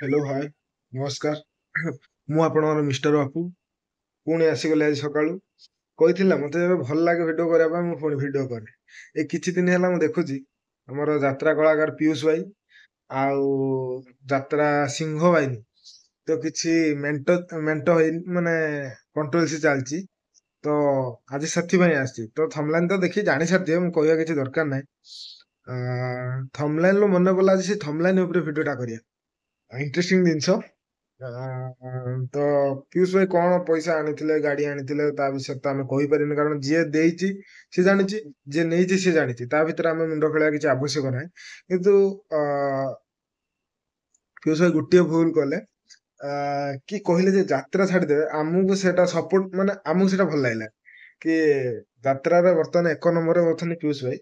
Hello hi नमस्कार ମୁଁ ଆପଣଙ୍କର ମିଷ୍ଟର ବାପୁ ପୁଣି ଆସିଗଲି ଆଜି ସକାଳୁ କହିଥିଲା ମତେ ଯେବେ ଭଲ ଲାଗେ ଭିଡିଓ କରିବା ପାଇଁ ମୁଁ ପୁଣି ଭିଡିଓ କରେ ଏ କିଛି ଦିନ ହେଲା ମୁଁ ଦେଖୁଛି ଆମର ଯାତ୍ରା କଳାକାର ପିୟୁଷ ଭାଇ ଆଉ ଯାତ୍ରା ସିଂହ ବାହିନୀ ତ କିଛି ମେଣ୍ଟ ମେଣ୍ଟ ହେଇନି ମାନେ କଣ୍ଟ୍ରୋଭର୍ସି ଚାଲିଛି ତ ଆଜି ସେଥିପାଇଁ ଆସିଛି ତ ଥମ୍ବନେଲ୍ ତ ଦେଖି ଜାଣି ସାରିଥିବେ ମୁଁ କହିବା କିଛି ଦରକାର ନାହିଁ ଥମ୍ବନେଲ୍ ରୁ ମନେ ପଡିଲା ଆଜି ସେ ଥମ୍ବନେଲ୍ ଉପରେ ଭିଡିଓଟା କରିବା ଇଣ୍ଟରେଷ୍ଟିଂ ଜିନିଷ ତ ପିୟୁଷ ଭାଇ କଣ ପଇସା ଆଣିଥିଲେ ଗାଡି ଆଣିଥିଲେ ତା ବିଷୟରେ ତ ଆମେ କହିପାରିନି କାରଣ ଯିଏ ଦେଇଛି ସେ ଜାଣିଛି ଯିଏ ନେଇଛି ସେ ଜାଣିଛି ତା ଭିତରେ ଆମେ ମୁଣ୍ଡ ଖେଳିବା କିଛି ଆବଶ୍ୟକ ନାହିଁ କିନ୍ତୁ ଅ ପିୟୁଷ ଭାଇ ଗୋଟିଏ ଭୁଲ କଲେ କି କହିଲେ ଯେ ଯାତ୍ରା ଛାଡିଦେବେ ଆମକୁ ସେଟା ସପୋର୍ଟ ମାନେ ଆମକୁ ସେଟା ଭଲ ଲାଗିଲା କି ଯାତ୍ରାରେ ବର୍ତ୍ତମାନ ଏକ ନମ୍ବରରେ ଅଛନ୍ତି ପିୟୁଷ ଭାଇ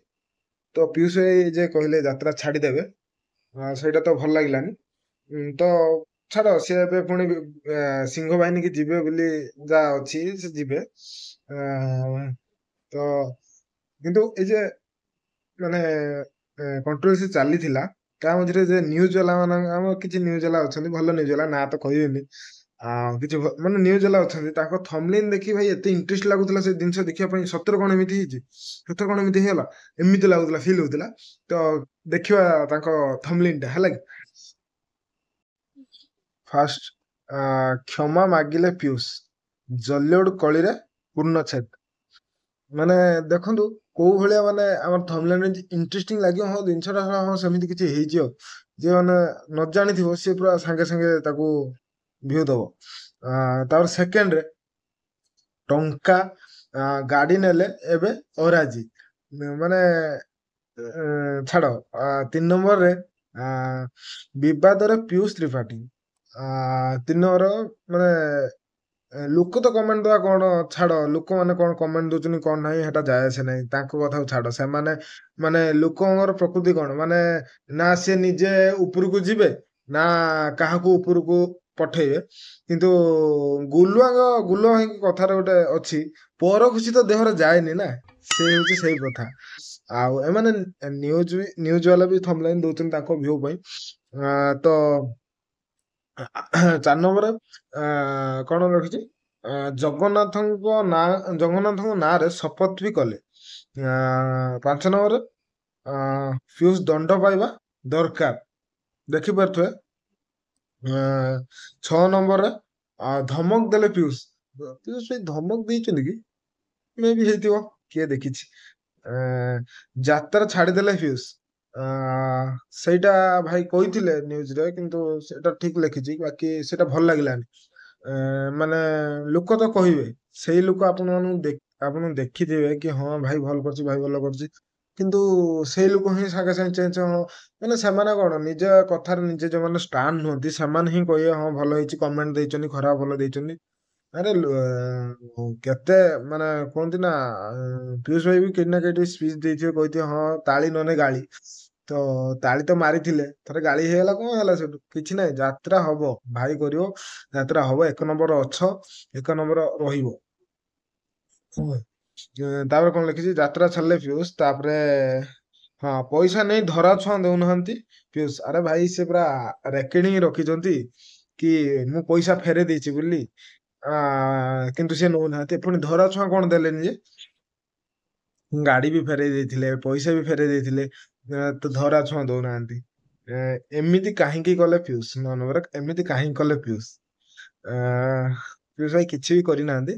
ତ ପିୟୁଷ ଭାଇ ଯେ କହିଲେ ଯାତ୍ରା ଛାଡିଦେବେ ସେଇଟା ତ ଭଲ ଲାଗିଲାନି ତ ଛାଡ ସିଏ ଏବେ ପୁଣି ସିଂହ ବାହିନୀ କି ଯିବେ ବୋଲି ଯାହା ଅଛି ସେ ଯିବେ ତ କିନ୍ତୁ ଏଇ ଯେ ମାନେ କଣ୍ଟ୍ରୋଭର୍ସି ଚାଲିଥିଲା ତା ମଝିରେ ଯେ ନ୍ୟୁଜ ବାଲା ମାନଙ୍କ ଆମର କିଛି ନ୍ୟୁଜ ବାଲା ଅଛନ୍ତି ଭଲ ନ୍ୟୁଜ ବାଲା ନା ତ କହିବେନି କିଛି ମାନେ ନ୍ୟୁଜ ବାଲା ଅଛନ୍ତି ତାଙ୍କ ଥମ୍ବନେଲ୍ ଦେଖି ଭାଇ ଏତେ ଇଣ୍ଟରେଷ୍ଟ ଲାଗୁଥିଲା ସେ ଜିନିଷ ଦେଖିବା ପାଇଁ ସତରେ କଣ ଏମିତି ହେଇଛି ସତରେ କଣ ଏମିତି ହେଇଗଲା ଏମିତି ଲାଗୁଥିଲା ଫିଲ୍ ହଉଥିଲା ତ ଦେଖିବା ତାଙ୍କ ଥମ୍ବନେଲ୍ ଟା ହେଲା କି ଫାଷ୍ଟ କ୍ଷମା ମାଗିଲେ ପିୟୁଷ ଜଲ୍ୟୋଡ କଳିରେ ପୂର୍ଣ୍ଣଚ୍ଛେଦ ମାନେ ଦେଖନ୍ତୁ କୋଉ ଭଳିଆ ମାନେ ଆମର ଥମ୍ବନେଲ୍ ଇଣ୍ଟରେଷ୍ଟିଂ ଲାଗିବ ହଁ ଜିନିଷଟା ହଁ ସେମିତି କିଛି ହେଇଛି ଆଉ ଯିଏ ମାନେ ନ ଜାଣିଥିବ ସିଏ ପୁରା ସାଙ୍ଗେ ସାଙ୍ଗେ ତାକୁ ଭିଉ ଦବ ତାପରେ ସେକେଣ୍ଡରେ ଟଙ୍କା ଗାଡି ନେଲେ ଏବେ ଅରାଜି ମାନେ ଛାଡ 3 ନମ୍ବରରେ ବିବାଦରେ ପିୟୁଷ ତ୍ରିପାଠୀ 3 ନମ୍ବର ମାନେ ଲୋକ ତ କମେଣ୍ଟ ଦବା କଣ ଛାଡ ଲୋକମାନେ କଣ କମେଣ୍ଟ ଦଉଛନ୍ତି କଣ ନାହିଁ ସେଟା ଯାଏ ଆସେ ନାହିଁ ତାଙ୍କ କଥାକୁ ଛାଡ ସେମାନେ ମାନେ ଲୋକଙ୍କର ପ୍ରକୃତି କଣ ମାନେ ନା ସେ ନିଜେ ଉପରକୁ ଯିବେ ନା କାହାକୁ ଉପରକୁ ପଠେଇବେ କିନ୍ତୁ ଗୁଲୁଆ ଭାଇଙ୍କ କଥାରେ ଗୋଟେ ଅଛି ପର ଖୁସି ତ ଦେହରେ ଯାଏନି ନା ସେ ହଉଛି ସେଇ କଥା ଆଉ ଏମାନେ ନ୍ୟୁଜ ବାଲା ବି ଥମ୍ବନେଲ୍ ଦଉଛନ୍ତି ତାଙ୍କ ଭ୍ୟୁ ପାଇଁ ତ 4 ନମ୍ବର କଣ ରଖିଛି ଜଗନ୍ନାଥଙ୍କ ନାଁରେ ଶପଥ ବି କଲେ 5 ନମ୍ବରରେ ପିୟୁଷ ଦଣ୍ଡ ପାଇବା ଦରକାର ଦେଖିପାରୁଥିବେ 6 ନମ୍ବରରେ ଧମକ ଦେଲେ ପିୟୁଷ ଭାଇ ଧମକ ଦେଇଛନ୍ତି କି ମେ ବି ହେଇଥିବ କିଏ ଦେଖିଛି ଯାତ୍ରା ଛାଡିଦେଲେ ପିୟୁଷ ସେଇଟା ଭାଇ କହିଥିଲେ ନ୍ୟୁଜରେ କିନ୍ତୁ ସେଟା ଠିକ ଲେଖିଛି ବାକି ସେଟା ଭଲ ଲାଗିଲାନି ମାନେ ଲୋକ ତ କହିବେ ସେଇ ଲୋକ ଆପଣ ଦେଖିଥିବେ କି ହଁ ଭାଇ ଭଲ କରୁଛି ଭାଇ ଭଲ କରୁଛି କିନ୍ତୁ ସେଇ ଲୋକ ହିଁ ସାଙ୍ଗେ ସାଙ୍ଗେ ଚେଞ୍ଜ ମାନେ ସେମାନେ କଣ ନିଜ କଥାରେ ନିଜେ ଯୋଉମାନେ ଷ୍ଟାଣ୍ଡ ନୁହନ୍ତି ସେମାନେ ହିଁ କହିବେ ହଁ ଭଲ ହେଇଛି କମେଣ୍ଟ ଦେଇଛନ୍ତି ଖରାପ ଭଲ ଦେଇଛନ୍ତି ଆରେ କେତେ ମାନେ କୁହନ୍ତି ନା ପିୟୁଷ ଭାଇ ବି କେଠି ନା କେଠି ସ୍ପିଚ ଦେଇଥିବେ କହିଥିବେ ହଁ ତାଳି ନହେଲେ ଗାଳି ତ ତାଳି ତ ମାରିଥିଲେ ଥରେ ଗାଳି ହେଇଗଲା କଣ ହେଲା ସେଠୁ କିଛି ନାହିଁ ଯାତ୍ରା ହବ ଭାଇ କରିବ ଯାତ୍ରା ହବ 1 ନମ୍ବର ଅଛ 1 ନମ୍ବର ରହିବ ହୁଁ। ତାପରେ କଣ ଲେଖିଛି ଯାତ୍ରା ଛାଡିଲେ ପିୟୁଷ ତାପରେ ହଁ ପଇସା ନେଇ ଧରା ଛୁଆଁ ଦଉନାହାନ୍ତି ପିୟୁଷ ଆରେ ଭାଇ ସେ ପୁରା ରେକର୍ଡିଂ ରଖିଛନ୍ତି କି ମୁଁ ପଇସା ଫେରେଇ ଦେଇଛି ବୋଲି କିନ୍ତୁ ସେ ନଉନାହାନ୍ତି ପୁଣି ଧରା ଛୁଆଁ କଣ ଦେଲେନି ଯେ ଗାଡି ବି ଫେରେଇ ଦେଇଥିଲେ ପଇସା ବି ଫେରେଇ ଦେଇଥିଲେ ତ ଧରା ଛୁଆଁ ଦଉନାହାନ୍ତି ଏମିତି କାହିଁକି କଲେ ପିୟୁଷ 9 ନମ୍ବର ଏମିତି କାହିଁକି କଲେ ପିୟୁଷ ପିୟୁଷ ଭାଇ କିଛି ବି କରିନାହାନ୍ତି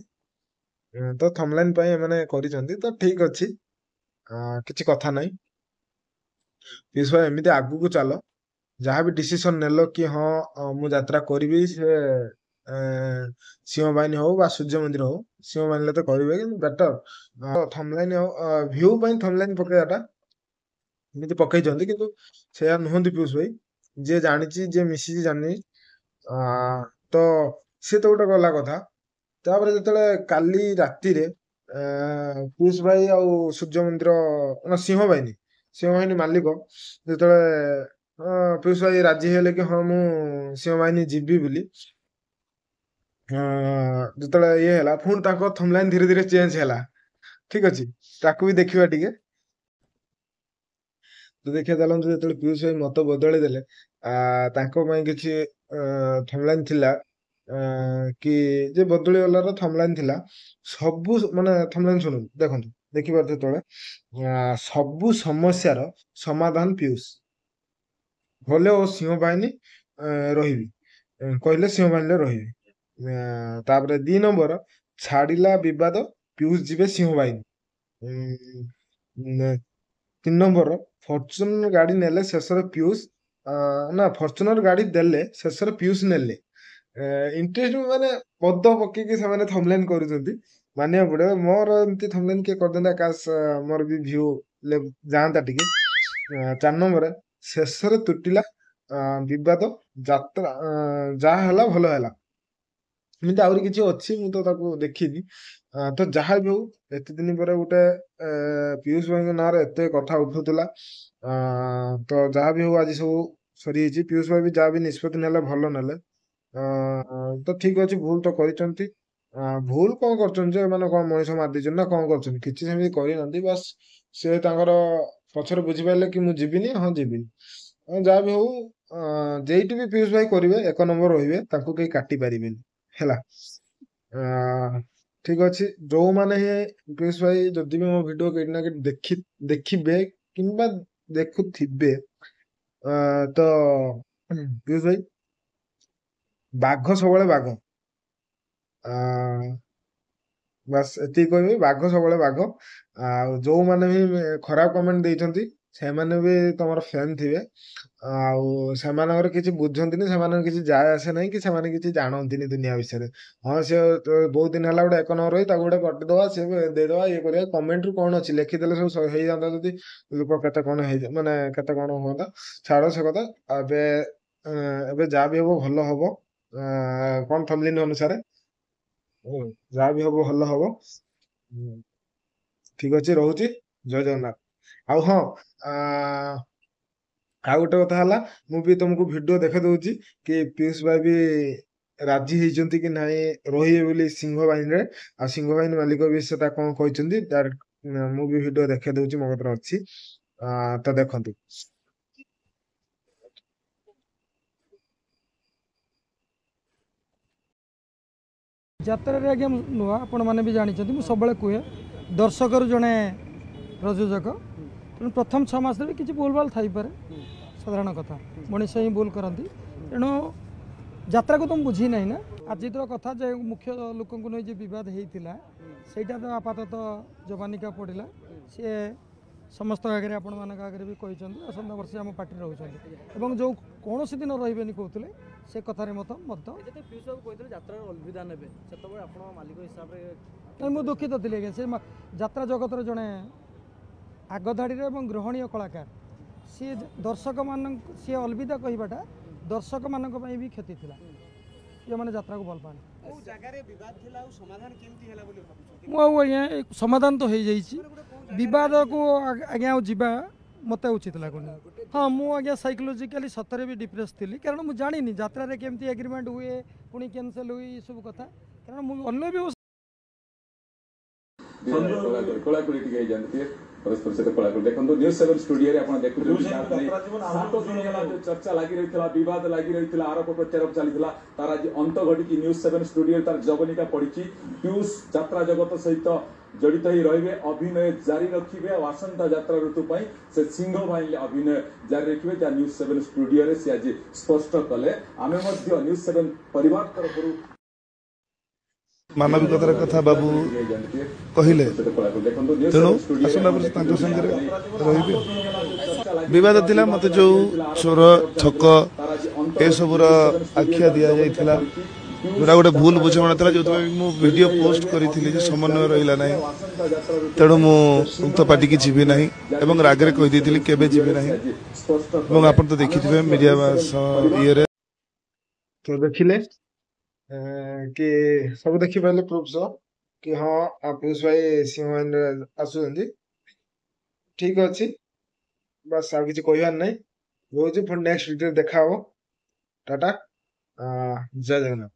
ତ ଥମ୍ବନେଲ୍ ପାଇଁ ଏମାନେ କରିଛନ୍ତି ତ ଠିକ ଅଛି କିଛି କଥା ନାହିଁ ପିୟୁଷ ଭାଇ ଏମିତି ଆଗକୁ ଚାଲ ଯାହା ବି ଡିସିସନ ନେଲ କି ହଁ ମୁଁ ଯାତ୍ରା କରିବି ସେ ସିଂହ ବାହିନୀ ହଉ ବା ସୂର୍ଯ୍ୟ ମନ୍ଦିର ହଉ ସିଂହ ବାହିନୀରେ ତ କରିବେ କିନ୍ତୁ ବେଟର ଥମ୍ବନେଲ୍ ଭ୍ୟୁ ପାଇଁ ଥମ୍ବନେଲ୍ ପକେଇବାଟା ଏମିତି ପକେଇଛନ୍ତି କିନ୍ତୁ ସେଇଆ ନୁହନ୍ତି ପିୟୁଷ ଭାଇ ଯିଏ ଜାଣିଛି ଯିଏ ମିଶିଛି ଜାଣିନି ତ ସିଏ ତ ଗୋଟେ ଗଲା କଥା ତାପରେ ଯେତେବେଳେ କାଲି ରାତିରେ ପିୟୁଷ ଭାଇ ଆଉ ସୂର୍ଯ୍ୟ ମନ୍ଦିର ନା ସିଂହ ବାହିନୀ ମାଲିକ ଯେତେବେଳେ ପିୟୁଷ ଭାଇ ରାଜି ହେଲେ କି ହଁ ମୁଁ ସିଂହ ବାହିନୀ ଯିବି ବୋଲି ଯେତେବେଳେ ଇଏ ହେଲା ପୁଣି ତାଙ୍କ ଥମ୍ବନେଲ୍ ଧୀରେ ଧୀରେ ଚେଞ୍ଜ ହେଲା ଠିକ ଅଛି ତାକୁ ବି ଦେଖିବା ଟିକେ ତ ଦେଖିବା ଚାଲନ୍ତୁ ଯେତେବେଳେ ପିୟୁଷ ଭାଇ ମତ ବଦଳେଇ ଦେଲେ ତାଙ୍କ ପାଇଁ କିଛି ଥମ୍ବନେଲ୍ ଥିଲା କି ଯେ ବଦଳି ଗଲାର ଥମ୍ବନେଲ୍ ଥିଲା ସବୁ ମାନେ ଥମ୍ବନେଲ୍ ଶୁଣନ୍ତୁ ଦେଖନ୍ତୁ ଦେଖିପାରୁଥିବେ ଯେତେବେଳେ ସବୁ ସମସ୍ୟାର ସମାଧାନ ପିୟୁଷ ଭଲେ ଓ ସିଂହ ବାହିନୀ ରହିବି କହିଲେ ସିଂହ ବାହିନୀରେ ରହିବି ତାପରେ 2 ନମ୍ବର ଛାଡ଼ିଲା ବିବାଦ ପିୟୁଷ ଯିବେ ସିଂହ ବାହିନୀ 3 ନମ୍ବର ଫର୍ଚୁନର ଗାଡ଼ି ନେଲେ ଶେଷରେ ପିୟୁଷ ନା ଫର୍ଚୁନର ଗାଡ଼ି ଦେଲେ ଶେଷରେ ପିୟୁଷ ନେଲେ ଇଣ୍ଟରେଷ୍ଟ ମାନେ ପଦ ପକେଇକି ସେମାନେ ଥମ୍ବନେଲ୍ କରୁଛନ୍ତି ମାନିବାକୁ ପଡ଼ିବ ମୋର ଏମିତି ଥମ୍ବନେଲ୍ କିଏ କରିଦିଅନ୍ତା କାଶ ମୋର ବି ଭ୍ୟୁ ଯାଆନ୍ତା ଟିକେ 4 ନମ୍ବର ଶେଷରେ ତୁଟିଲା ବିବାଦ ଯାତ୍ରା ଯାହା ହେଲା ଭଲ ହେଲା ଏମିତି ଆହୁରି କିଛି ଅଛି ମୁଁ ତ ତାକୁ ଦେଖିନି ତ ଯାହା ବି ହଉ ଏତେ ଦିନ ପରେ ଗୋଟେ ପିୟୁଷ ଭାଇଙ୍କ ନାଁରେ ଏତେ କଥା ଉଠୁଥିଲା ତ ଯାହା ବି ହଉ ଆଜି ସବୁ ସରିଯାଇଛି ପିୟୁଷ ଭାଇ ବି ଯାହା ବି ନିଷ୍ପତ୍ତି ନେଲେ ଭଲ ନେଲେ ତ ଠିକ ଅଛି ଭୁଲ ତ କରିଛନ୍ତି ଭୁଲ କଣ କରୁଛନ୍ତି ଯେ ମାନେ କଣ ମଣିଷ ମାରିଦେଇଛନ୍ତି ନା କଣ କରୁଛନ୍ତି କିଛି ସେମିତି କରିନାହାନ୍ତି ବାସ୍ ସେ ତାଙ୍କର ପଛରେ ବୁଝିପାରିଲେ କି ମୁଁ ଯିବିନି ହଁ ଯିବିନି ଯାହା ବି ହଉ ଯେଇଠି ବି ପିୟୁଷ ଭାଇ କରିବେ 1 ନମ୍ବର ରହିବେ ତାଙ୍କୁ କେହି କାଟି ପାରିବେନି ହେଲା ଠିକ ଅଛି ଯୋଉମାନେ ପିୟୁଷ ଭାଇ ଯଦି ବି ମୋ ଭିଡିଓ କେଠି ନା କେଠି ଦେଖିବେ କିମ୍ବା ଦେଖୁଥିବେ ତ ପିୟୁଷ ଭାଇ ବାଘ ସବୁବେଳେ ବାଘ ବାସ୍ ଏତିକି କହିବି ବାଘ ସବୁବେଳେ ବାଘ ଆଉ ଯୋଉମାନେ ବି ଖରାପ କମେଣ୍ଟ ଦେଇଛନ୍ତି ସେମାନେ ବି ତମର ଫ୍ୟାନ୍ ଥିବେ ଆଉ ସେମାନଙ୍କର କିଛି ବୁଝନ୍ତିନି ସେମାନଙ୍କର କିଛି ଯାଏ ଆସେ ନାହିଁ କି ସେମାନେ କିଛି ଜାଣନ୍ତିନି ଦୁନିଆ ବିଷୟରେ ହଁ ସେ ବହୁତ ଦିନ ହେଲା ଗୋଟେ 1 ନମ୍ବର ରହି ତାକୁ ଗୋଟେ କଟିଦବା ସେ ଦେଇଦବା ଇଏ କରିବା କମେଣ୍ଟରୁ କଣ ଅଛି ଲେଖିଦେଲେ ସବୁ ହେଇଯାନ୍ତା ଯଦି ଲୋକ କେତେ କଣ ହେଇଯାଏ ମାନେ କେତେ କଣ ହୁଅନ୍ତା ଛାଡ ସେ କଥା ଏବେ ଏବେ ଯାହା ବି ହବ ଭଲ ହବ କଣ ଥମ୍ବନେଲ୍ ଅନୁସାରେ ଯାହା ବି ହବ ଭଲ ହବ ଠିକ ଅଛି ରହୁଛି ଜୟ ଜଗନ୍ନାଥ ଆଉ ହଁ ଆଉ ଗୋଟେ କଥା ହେଲା ମୁଁ ବି ତମକୁ ଭିଡିଓ ଦେଖେଇ ଦଉଛି କି ପିୟୁଷ ଭାଇ ବି ରାଜି ହେଇଛନ୍ତି କି ନାହିଁ ରହିବେ ବୋଲି ସିଂହ ବାହିନୀରେ ଆଉ ସିଂହ ବାହିନୀ ମାଲିକ ବି ସେଟା କଣ କହିଛନ୍ତି ମୁଁ ବି ଭିଡିଓ ଦେଖେଇ ଦଉଛି ମୋ ପାଖରେ ଅଛି ତ ଦେଖନ୍ତୁ ଯାତ୍ରାରେ ଆଜ୍ଞା ନୂଆ ଆପଣମାନେ ବି ଜାଣିଛନ୍ତି ମୁଁ ସବୁବେଳେ କୁହେ ଦର୍ଶକରୁ ଜଣେ ପ୍ରଯୋଜକ ତେଣୁ ପ୍ରଥମ 6 ମାସରେ କିଛି ଭୁଲ ଭାଲ ଥାଇପାରେ ସାଧାରଣ କଥା ମଣିଷ ହିଁ ଭୁଲ କରନ୍ତି ତେଣୁ ଯାତ୍ରାକୁ ତ ମୁଁ ବୁଝି ନାହିଁ ନା ଆଜିର କଥା ଯେ ମୁଖ୍ୟ ଲୋକଙ୍କୁ ନେଇ ଯେ ବିବାଦ ହେଇଥିଲା ସେଇଟା ତ ଆପାତତଃ ଜବାନିକା ପଡ଼ିଲା ସିଏ ସମସ୍ତ ଆଗରେ ଆପଣମାନଙ୍କ ଆଗରେ ବି କହିଛନ୍ତି ଆସନ୍ତା ବର୍ଷ ଆମ ପାର୍ଟିରେ ରହୁଛନ୍ତି ଏବଂ ଯେଉଁ କୌଣସି ଦିନ ରହିବେନି କହୁଥିଲେ ସେ କଥାରେ ମଧ୍ୟ ପିୟୁଷ ବାବୁ କହିଥିଲେ ଯାତ୍ରାର ଅଲବିଦା ନେବେ ସେତେବେଳେ ଆପଣ ମାଲିକ ହିସାବରେ ମୁଁ ଦୁଃଖିତ ଥିଲି ଆଜ୍ଞା ସେ ଯାତ୍ରା ଜଗତର ଜଣେ ଆଗଧାଡ଼ିରେ ଏବଂ ଗ୍ରହଣୀୟ କଳାକାର ସିଏ ଦର୍ଶକମାନଙ୍କୁ ସିଏ ଅଲବିଦା କହିବାଟା ଦର୍ଶକମାନଙ୍କ ପାଇଁ ବି କ୍ଷତି ଥିଲା ଯେଉଁମାନେ ଯାତ୍ରାକୁ ଭଲ ପାଆନ୍ତି ମୁଁ ଆଉ ଆଜ୍ଞା ସମାଧାନ ତ ହେଇଯାଇଛି ବିବାଦକୁ ଆଜ୍ଞା ଆଉ ଯିବା ମୋତେ ଉଚିତ ଲାଗୁନି ହଁ ମୁଁ ଆଜ୍ଞା ସାଇକୋଲୋଜିକାଲି ସତରେ ବି ଡିପ୍ରେସ୍ ଥିଲି କାରଣ ମୁଁ ଜାଣିନି ଯାତ୍ରାରେ କେମିତି ଏଗ୍ରିମେଣ୍ଟ ହୁଏ ପୁଣି କ୍ୟାନସେଲ୍ ହୁଏ ଏସବୁ କଥା କାରଣ ମୁଁ ଅନ୍ୟ ବି କଳାକଳି ଟିକେ ହେଇଯାନ୍ତି ପରସ୍ପର ସହିତ କଳାକଳି ଦେଖନ୍ତୁ ନ୍ୟୁଜ୍ 7 ଷ୍ଟୁଡିଓରେ ଆପଣ ଦେଖୁଛନ୍ତି 7 ଦିନ ହେଲା ଯୋଉ ଚର୍ଚ୍ଚା ଲାଗି ରହିଥିଲା ବିବାଦ ଲାଗି ରହିଥିଲା ଆରୋପ ପ୍ରତ୍ୟାରୋପ ଚାଲିଥିଲା ତାର ଆଜି ଅନ୍ତ ଘଟିକି ନ୍ୟୁଜ୍ 7 ଷ୍ଟୁଡିଓରେ ତାର ଜବନିକା ପଡିଛି ପିୟୁଷ ଯାତ୍ରା ଜଗତ ସହିତ ଜଡ଼ିତ ହୋଇ ରହିବେ ଅଭିନୟ ଜାରି ରଖିବେ ଆଉ ଆସନ୍ତା ଯାତ୍ରା ଋତୁ ପାଇଁ ସେ ସିଂହ ବାହିନୀ ଅଭିନୟ ଜାରି ରଖିବେ ଯାହା ନ୍ୟୁଜ୍ 7 ଷ୍ଟୁଡିଓରେ ସେ ଆଜି ସ୍ପଷ୍ଟ କଲେ ଆମେ ମଧ୍ୟ ନ୍ୟୁଜ୍ 7 ପରିବାର ତରଫରୁ ମାନବିକତାର କଥା ବାବୁ କହିଲେ ତେଣୁ ଆସନ୍ତା ବର୍ଷ ତାଙ୍କ ସାଙ୍ଗରେ ରହିବେ ବିବାଦ ଥିଲା ମତେ ଯୋଉ ଚୋର ଛକ ଏସବୁର ଆଖ୍ୟା ଦିଆଯାଇଥିଲା ଯୋଉଟା ଗୋଟେ ଭୁଲ ବୁଝାମଣା ଥିଲା ଯୋଉଥିପାଇଁ ମୁଁ ଭିଡିଓ ପୋଷ୍ଟ କରିଥିଲି ଯେ ସମନ୍ୱୟ ରହିଲା ନାହିଁ ତେଣୁ ମୁଁ ଉକ୍ତ ପାର୍ଟିକି ଯିବି ନାହିଁ ଏବଂ ରାଗରେ କହିଦେଇଥିଲି କେବେ ଯିବି ନାହିଁ ଏବଂ ଆପଣ ତ ଦେଖିଥିବେ ମିଡିଆ ଇଏରେ ଦେଖିଲେ କି ସବୁ ଦେଖିପାରିଲେ ପ୍ରୁଫ୍ ସହ କି ହଁ ପିୟୁଷ ଭାଇ ସିଂହ ବାହିନୀରେ ଆସୁଛନ୍ତି ଠିକ ଅଛି ବାସ୍ ଆଉ କିଛି କହିବାର ନାହିଁ ରହୁଛି ପୁଣି ନେକ୍ସଟ ଭିଡିଓ ଦେଖା ହବ ଟାଟା ଜୟ ଜଗନ୍ନାଥ।